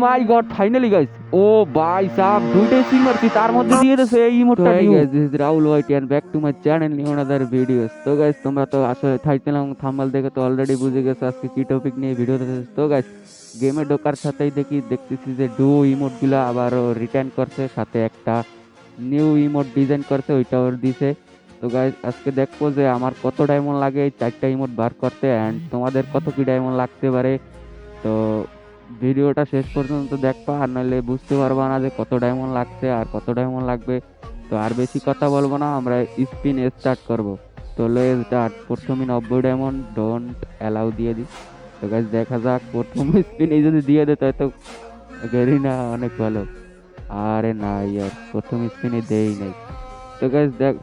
মাই God, finally guys. ও ভাই sub, দুইটাই স্পিন মারছি, তার মধ্যে দিয়ে দিয়েছে এই ইমোটটা। Hey new guys, this is Rahul White and back to my channel new another videos. তো guys, তোমরা তো আসলে টাইটেল এবং থাম্বনেল দেখে তো অলরেডি বুঝে গেছো আজকে কি টপিক নিয়ে ভিডিও দিতেছি। তো guys, গেমে ঢোকার সাথেই দেখতেছি যে ডুও ইমোট গুলা আবারও রিটার্ন করছে, সাথে একটা নিউ ইমোট ডিজাইন করছে, ওইটাও দিছে। তো গাইস, আজকে দেখবো যে আমার কত ডায়মন্ড লাগে এই চারটা ইমোট বার করতে, অ্যান্ড তোমাদের কত কি ডায়মন্ড লাগতে পারে। তো ভিডিওটা শেষ পর্যন্ত দেখবা, আর নইলে বুঝতে পারবা না যে কত ডায়মন্ড লাগছে আর কত ডায়মন্ড লাগবে। তো আর বেশি কথা বলবো না, আমরা স্পিন স্টার্ট করব। তো লেটস স্টার্ট। প্রথমে 90 ডায়মন্ড ডোন্ট অ্যালাউ দিয়ে দিই। তো গাইস দেখা যাক, প্রথম স্পিনে যদি দিয়ে দেয় তাই তো গেরিনা অনেক ভালো। আরে না ইয়ার, প্রথম স্পিনে দেই নাই। তো গাইস দেখ,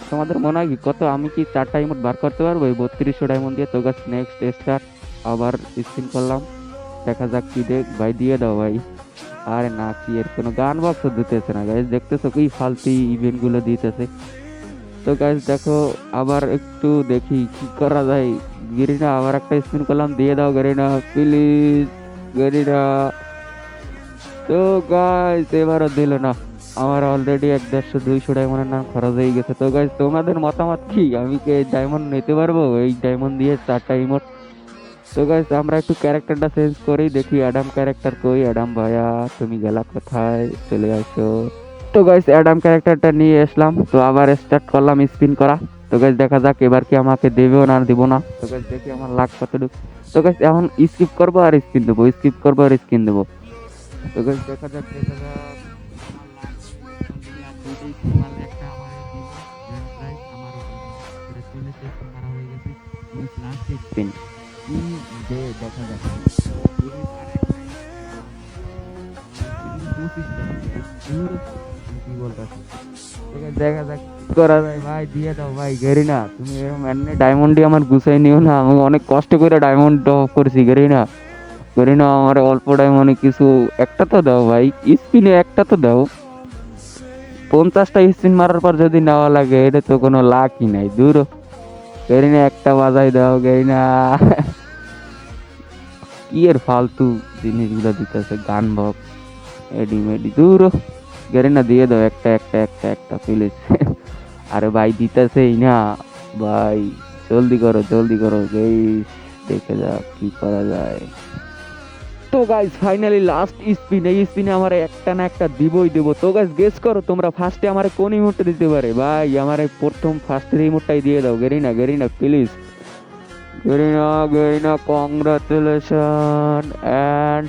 তোমাদের মনে হয় কি কত, আমি কি চারটা ইমোট বার করতে পারবো এই 3200 ডায়মন্ড দিয়ে? তো গাইস নেক্সট স্টার্ট, আবার স্পিন করলাম, দেখা যাক কি দেখ ভাই, দিয়ে দাও ভাই। আরে না, কি এর কোনো গান বক্স দিতেছে না গাইস, দেখতেছো কি ফালতু ইভেন্ট গুলো দিতেছে। তো গাইস দেখো, আবার একটু দেখি কি করা যায়। গেরিনা আবার একটা স্পিন করলাম, দিয়ে দাও গেরিনা প্লিজ, গেরিনা। তো গাইস এবারও দিল না, আমার অলরেডি 150-200 ডায়মন্ডের নাম খরচ হয়ে গেছে। তো গাইস তোমাদের মতামত কি, আমি কি ডায়মন্ড নিতে পারবো এই ডায়মন্ড দিয়ে চারটা ইমোট? তো গাইস আমরা একটু ক্যারেক্টারটা চেঞ্জ করি, দেখি অ্যাডাম ক্যারেক্টার কই। অ্যাডাম ভাইয়া তুমি গেলা কোথায়, চলে আসো। তো গাইস অ্যাডাম ক্যারেক্টারটা নিয়ে আসলাম, তো আবার স্টার্ট করলাম স্পিন করা। তো গাইস দেখা যাক এবার কি আমাকে দেবেও না দিব না। তো গাইস দেখি আমার লাখ কতটুকু। তো গাইস এখন স্কিপ করবো আর স্পিন দেবো, স্কিপ করবো আর স্পিন দেবো। তো গাইস দেখা যাক, দেখা যাক। আমার লাখ আর দুইটাই স্পিন মারলে একটা আমার দিব গ্র্যান্ড প্রাইজ, আমার প্রায় 40 স্পিন মারা হয়ে গেছে। লাস্ট স্পিন কি দে, দেখা যাক। কি বলতেছি, দেখা যাক কি করা যায়। ভাই দিয়ে দাও ভাই, গেরিনা তুমি এরকম এমনি ডায়মন্ডই আমার গুছাই নিও না, আমি অনেক কষ্ট করে ডায়মন্ড করছি। গেরিনা, গেরিনা আমার অল্প ডায়মন্ডে কিছু একটা তো দাও ভাই, স্পিনে একটা তো দাও। 50টা স্পিন মারার পর যদি নেওয়া লাগে, এটা তো কোনো লাকই নাই, দূর। গেরিনা একটা বাজাই দাও গেরিনা। কি এর ফালতু জিনিসগুলো দিতেছে, গান বক্স এডি মেডি, দূর। গেরিনা দিয়ে দাও একটা একটা একটা একটা প্লিজ। আরে ভাই দিতেছেই না ভাই, জলদি করো জলদি করো গাইস, দেখে যাক কি করা যায়। তো গাইস ফাইনালি লাস্ট স্পিন, এই স্পিনে আমার একটা না একটা দিবই দেব। তো গাইস গেস করো তোমরা, ফার্স্টে আমারে কোন ইমোটটা দিতে পারে? ভাই আমারে প্রথম ফার্স্টের ইমোটটাই দিয়ে দাও Garena, Garena please, Garena Garena congratulation. And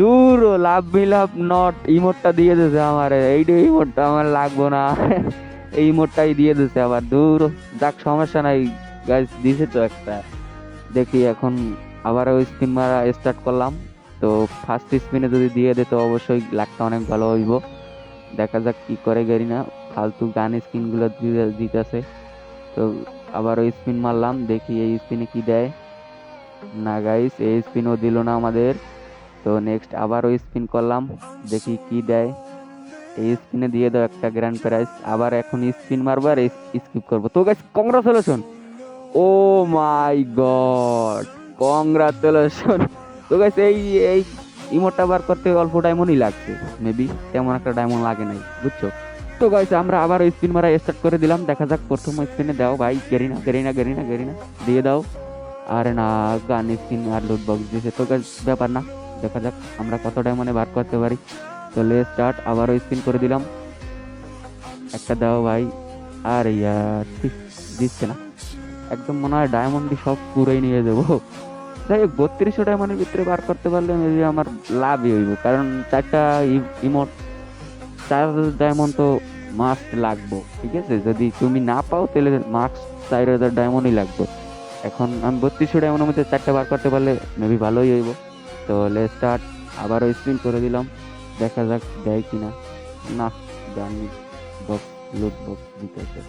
দূর, লাভ মি লাভ নট ইমোটটা দিয়ে দিয়েছে আমার, এইটা ইমোটটা আমার লাগবো না। এই ইমোটটাই দিয়ে দিয়েছে আবার, দূর। যাক সমস্যা নাই গাইস, দিছে তো একটা। দেখি এখন আবার ওই স্পিন মারা স্টার্ট করলাম। তো ফার্স্ট স্পিনে যদি দিয়ে দিত অবশ্যই লাখটা অনেক ভালো হইব। দেখা যাক কি করে গেরিনা, ফালতু গান স্পিন গুলো দিতেছে। তো আবার ওই স্পিন মারলাম, দেখি এই স্পিনে কি দেয়। না গাইস, এই স্পিনও দিল না আমাদের। তো নেক্সট আবার ওই স্পিন করলাম, দেখি কি দেয়। এই স্পিনে দিয়ে দাও একটা গ্র্যান্ড প্রাইজ, আবার এখন স্পিন মারবো আর স্কিপ করবো। তো guys congratulation, O my god, congratulation. তো গাইস এই ইমোটটা বার করতে অল্প ডায়মন্ডই লাগছে, মেবি তেমন একটা ডায়মন্ড লাগে নাই, বুঝছো। তো গাইস আমরা আবার স্পিন মারা স্টার্ট করে দিলাম, দেখা যাক প্রথম স্পিনে দাও ভাই, গেরিনা গেরিনা গেরিনা গেরিনা দিয়ে দাও। আরে না, গান স্কিন আর লুট বক্স দিয়েছে। তো গাইস ব্যাপার না, দেখা যাক আমরা কত ডায়মন্ডে বার করতে পারি। তো লে স্টার্ট, আবারও স্পিন করে দিলাম, একটা দাও ভাই। আরে ইয়ার ঠিক দিচ্ছে না, একদম মনে হয় ডায়মন্ড সব পুরোই নিয়ে যাবো। যাই হোক, 3200 ডায়মন্ডের ভিতরে বার করতে পারলে মেবি আমার লাভই হইব, কারণ চারটা ইমোট, 4000 ডায়মন্ড তো মাস্ট লাগবো। ঠিক আছে, যদি তুমি না পাও তাহলে মাস্ট 4000 ডায়মন্ডই লাগবে। এখন আমি 3200 ডায়মন্ডের মধ্যে চারটা বার করতে পারলে মেবি ভালোই হইব। তো লে স্টার্ট, আবারও স্পিন করে দিলাম, দেখা যাক দেয় কিনা। না, গান বক্স লুট বক্স দিতেছে।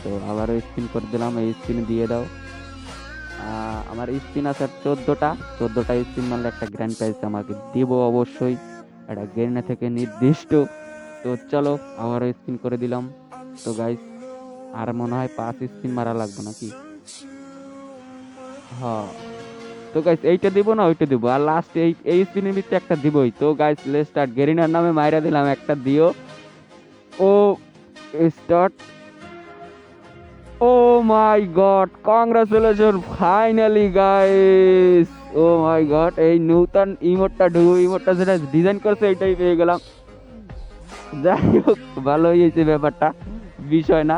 তো আবারও স্পিন করে দিলাম, এই স্পিন দিয়ে দাও। আমার স্পিন আছে 14টা স্পিন মারলে একটা গ্র্যান্ড প্রাইজ আমাকে দিব অবশ্যই, এটা গেরিনা থেকে নির্দিষ্ট। তো চলো আবারও স্পিন করে দিলাম। তো গাইস আর মনে হয় 5 স্পিন মারা লাগবে নাকি? হ্যাঁ, তো গাইস এইটা দিব না ওইটা দিব, আর লাস্ট এই স্পিনের ভিতরে একটা দিবই। তো গাইস লেটস স্টার্ট। গেরিনার নামে মাইরা দিলাম একটা, দিও। ও start. Oh my god, congratulation, finally guys. O my god, এই নূতন ইমোটটা, ডুবো ইমোটটা যেটা ডিজাইন করছে এটাই পেয়ে গেলাম। যাই হোক, ভালো হয়েছে ব্যাপারটা, বিষয় না।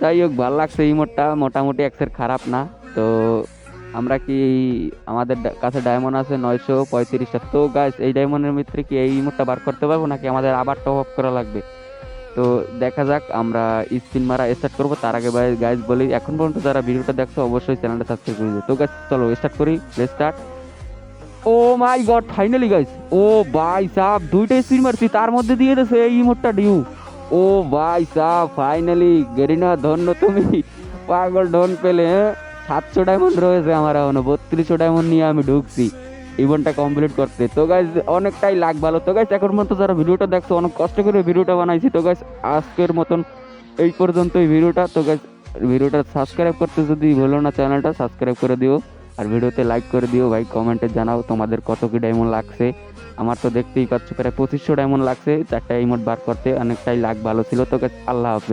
যাই হোক, ভালো লাগছে ইমোটটা, মোটামুটি এক্সের খারাপ না। তো আমরা কি, আমাদের কাছে ডায়মন্ড আছে 935টা। তো গাইস এই ডায়মন্ডের ভিতরে কি এই ইমোটটা বার করতে পারবো নাকি আমাদের আবার টপ আপ করা লাগবে? তো দেখা যাক, আমরা স্পিন মারা স্টার্ট করবো। তার আগে ভাই গাইস বলি, এখন পর্যন্ত যারা ভিডিওটা দেখছো অবশ্যই চ্যানেলটা সাবস্ক্রাইব করে দিও। তো গাইস চলো স্টার্ট করি, let's start. Oh my God, finally guys. ও ভাই সাহ, দুইটা স্পিন মারছি তার মধ্যে দিয়ে দিয়েছে এই ইমোটটা ডিউ। ও ভাই সাহ, ফাইনালি গেরিনা ধন্য তুমি, পাগল ডন পেলে। 700 ডায়মন্ড রয়েছে আমার এখনো, 3200 ডায়মন্ড নিয়ে আমি ঢুকছি ইভেন্টটা কমপ্লিট করতে। তো গাইস অনেকটাই লাগ ভালো। তো গাইস এখন পর্যন্ত যারা ভিডিওটা দেখছো, অনেক কষ্ট করে ভিডিওটা বানাইছি। তো গাইস আজকের মতন এই পর্যন্তই ভিডিওটা। তো গাইস ভিডিওটা সাবস্ক্রাইব করতে যদি ভুলো না, চ্যানেলটা সাবস্ক্রাইব করে দিও, আর ভিডিওতে লাইক করে দিও ভাই। কমেন্টে জানাও তোমাদের কত কি ডায়মন্ড লাগছে। আমার তো দেখতেই পাচ্ছ প্রায় 2500 ডায়মন্ড লাগছে 4টা ইমোট বার করতে, অনেকটাই লাগ ভালো ছিল। তো গাইস আল্লাহ হাফেজ।